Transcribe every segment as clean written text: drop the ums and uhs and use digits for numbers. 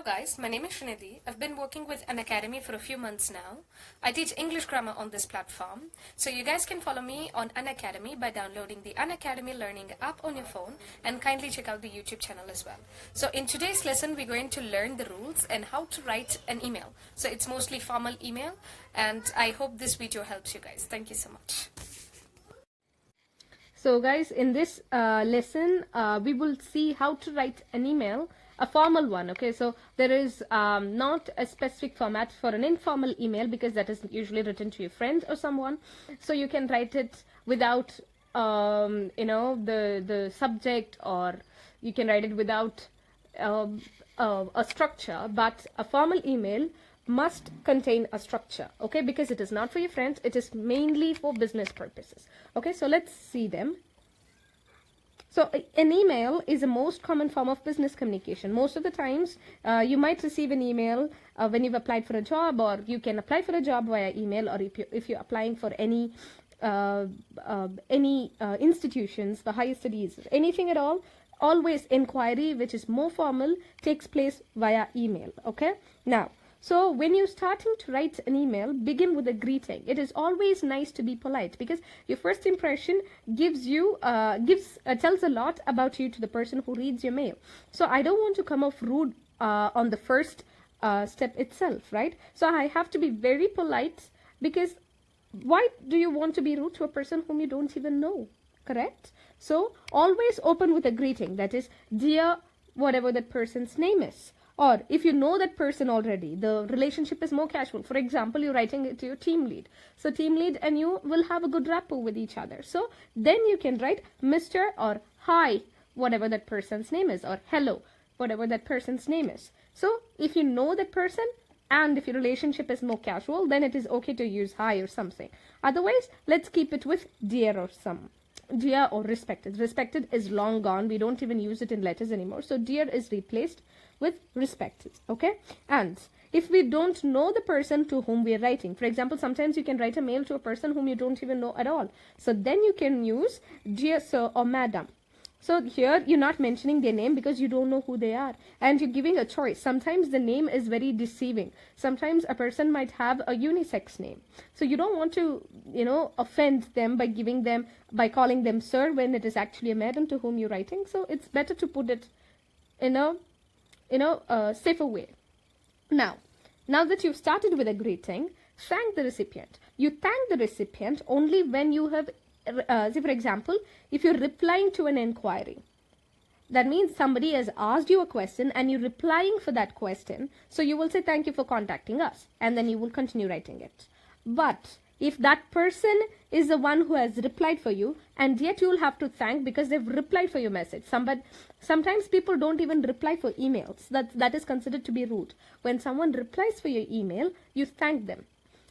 Hello guys, my name is Srinidhi. I've been working with Unacademy for a few months now. I teach English grammar on this platform. So you guys can follow me on Unacademy by downloading the Unacademy Learning app on your phone and kindly check out the YouTube channel as well. So in today's lesson, we're going to learn the rules and how to write an email. So it's mostly formal email and I hope this video helps you guys. Thank you so much. So guys, in this lesson, we will see how to write an email, a formal one. Okay, so there is not a specific format for an informal email because that is usually written to your friends or someone. So you can write it without, the subject, or you can write it without a structure. But a formal email must contain a structure, okay, because it is not for your friends, it is mainly for business purposes. Okay, so let's see them. So an email is the most common form of business communication. Most of the times you might receive an email when you've applied for a job, or you can apply for a job via email, or if you're applying for any institutions, the higher studies, anything at all. Always inquiry, which is more formal, takes place via email. Okay, now, so when you're starting to write an email, begin with a greeting. It is always nice to be polite because your first impression tells a lot about you to the person who reads your mail. So I don't want to come off rude on the first step itself, right? So I have to be very polite, because why do you want to be rude to a person whom you don't even know? Correct? So always open with a greeting, that is, dear whatever that person's name is. Or if you know that person already, the relationship is more casual. For example, you're writing it to your team lead. So team lead and you will have a good rapport with each other. So then you can write Mr. or hi, whatever that person's name is, or hello, whatever that person's name is. So if you know that person and if your relationship is more casual, then it is okay to use hi or something. Otherwise, let's keep it with dear or respected. Respected is long gone. We don't even use it in letters anymore. So dear is replaced with respected. Okay, and if we don't know the person to whom we are writing, for example, sometimes you can write a mail to a person whom you don't even know at all. So then you can use dear sir or madam. So here you're not mentioning their name because you don't know who they are, and you're giving a choice. Sometimes the name is very deceiving. Sometimes a person might have a unisex name. So you don't want to, offend them by calling them sir when it is actually a madam to whom you're writing. So it's better to put it in a safer way. Now that you've started with a greeting, thank the recipient. You thank the recipient only when you have say for example, if you're replying to an inquiry, that means somebody has asked you a question and you're replying for that question. So you will say thank you for contacting us, and then you will continue writing it. But if that person is the one who has replied for you, and yet you'll have to thank because they've replied for your message. Sometimes people don't even reply for emails. That is considered to be rude. When someone replies for your email, you thank them.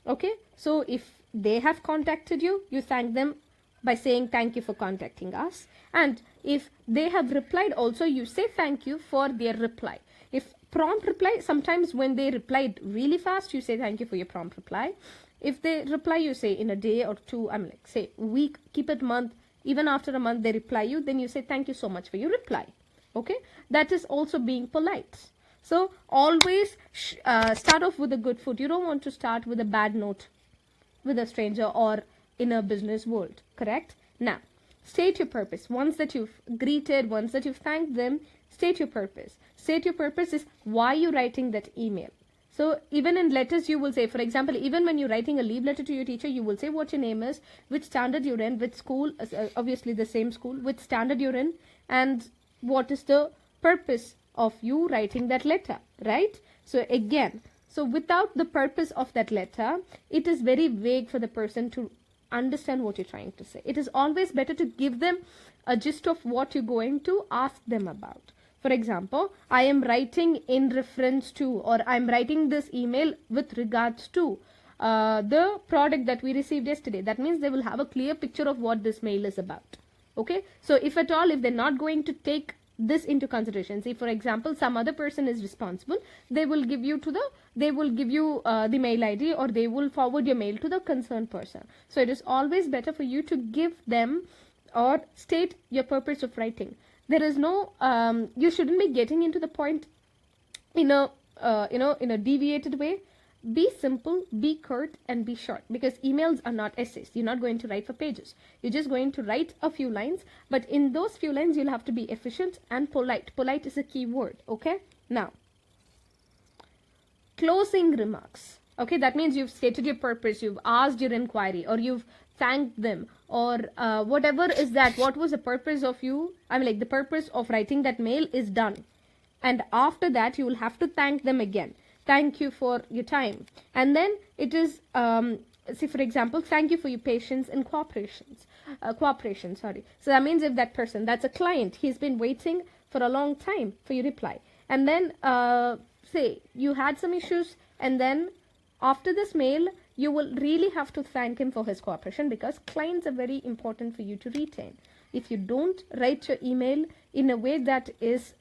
Okay, so if they have contacted you, you thank them by saying thank you for contacting us. And if they have replied also, you say thank you for their reply. If prompt reply, sometimes when they replied really fast, you say thank you for your prompt reply. If they reply, you say in a day or two, say week, keep it month, even after a month they reply you, then you say thank you so much for your reply. Okay, that is also being polite. So always start off with a good foot. You don't want to start with a bad note with a stranger or in a business world, correct? Now, state your purpose. Once that you've greeted, once that you've thanked them, state your purpose. State your purpose is why you're writing that email. So even in letters, you will say, for example, even when you're writing a leave letter to your teacher, you will say what your name is, which standard you're in, which school, obviously the same school, which standard you're in, and what is the purpose of you writing that letter, right? So again, without the purpose of that letter, it is very vague for the person to understand what you're trying to say. It is always better to give them a gist of what you're going to ask them about. For example, I am writing in reference to, or I'm writing this email with regards to the product that we received yesterday. That means they will have a clear picture of what this mail is about. Okay, so if at all, if they're not going to take this into consideration, say for example some other person is responsible, they will give you the mail ID, or they will forward your mail to the concerned person. So it is always better for you to give them or state your purpose of writing. There is no you shouldn't be getting into the point in a in a deviated way. Be simple, be curt, and be short, because emails are not essays. You're not going to write for pages. You're just going to write a few lines, but in those few lines, you'll have to be efficient and polite. Polite is a key word, okay? Now, closing remarks. Okay, that means you've stated your purpose, you've asked your inquiry, or you've thanked them, or whatever is that. What was the purpose of you? I mean, like, the purpose of writing that mail is done. And after that, you will have to thank them again. Thank you for your time. And then it is, say for example, thank you for your patience and cooperation. So that means if that person, that's a client, he's been waiting for a long time for your reply. And then say you had some issues, and then after this mail, you will really have to thank him for his cooperation, because clients are very important for you to retain. If you don't write your email in a way that is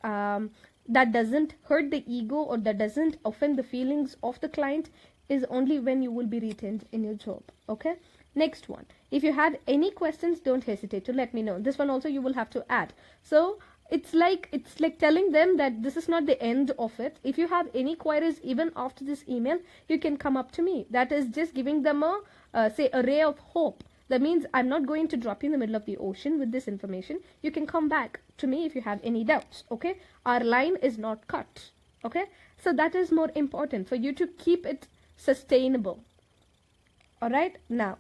that doesn't hurt the ego, or that doesn't offend the feelings of the client, is only when you will be retained in your job. Okay, next one. If you had any questions, don't hesitate to let me know. This one also you will have to add. So it's like telling them that this is not the end of it. If you have any queries even after this email, you can come up to me. That is just giving them a say a ray of hope. That means I'm not going to drop you in the middle of the ocean with this information. You can come back to me if you have any doubts. Okay, our line is not cut. Okay, so that is more important for you to keep it sustainable. All right, now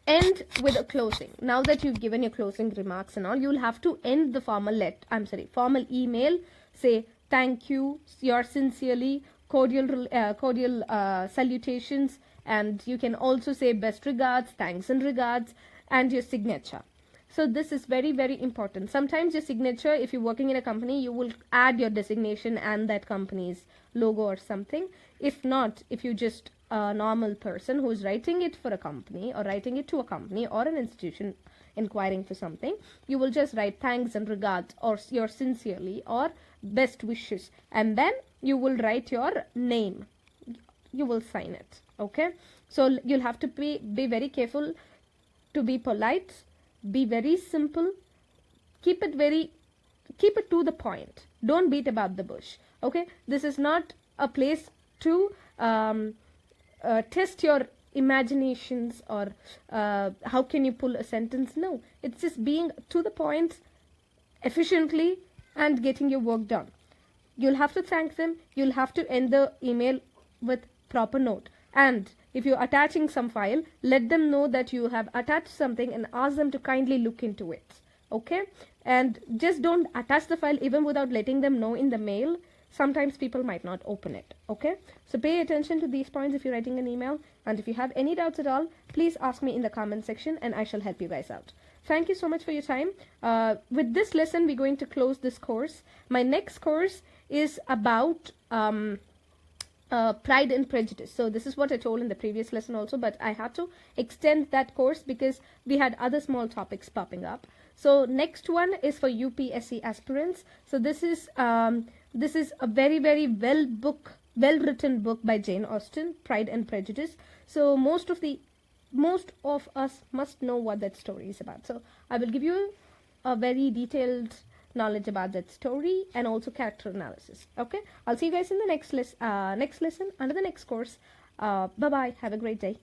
end with a closing. Now that you've given your closing remarks and all, you'll have to end the formal email. Say thank you, yours sincerely, cordial salutations, and you can also say best regards, thanks and regards, and your signature. So this is very, very important. Sometimes your signature, if you're working in a company, you will add your designation and that company's logo or something. If not, if you just a normal person who's writing it for a company, or writing it to a company or an institution inquiring for something, you will just write thanks and regards, or yours sincerely, or best wishes, and then you will write your name. You will sign it. Okay, so you'll have to be very careful to be polite, be very simple, keep it to the point. Don't beat about the bush. Okay, this is not a place to test your imaginations, or how can you pull a sentence. No, it's just being to the point efficiently and getting your work done. You'll have to thank them. You'll have to end the email with proper note. And if you're attaching some file, let them know that you have attached something and ask them to kindly look into it. Okay, and just don't attach the file even without letting them know in the mail. Sometimes people might not open it. Okay, so pay attention to these points if you're writing an email, and if you have any doubts at all, please ask me in the comment section and I shall help you guys out. Thank you so much for your time. With this lesson, we're going to close this course. My next course is about Pride and Prejudice. So this is what I told in the previous lesson also, but I had to extend that course because we had other small topics popping up. So next one is for UPSC aspirants. So this is a very, very well written book by Jane Austen, Pride and Prejudice. So most of us must know what that story is about. So I will give you a very detailed knowledge about that story and also character analysis. Okay, I'll see you guys in the next lesson under the next course. Bye bye, have a great day.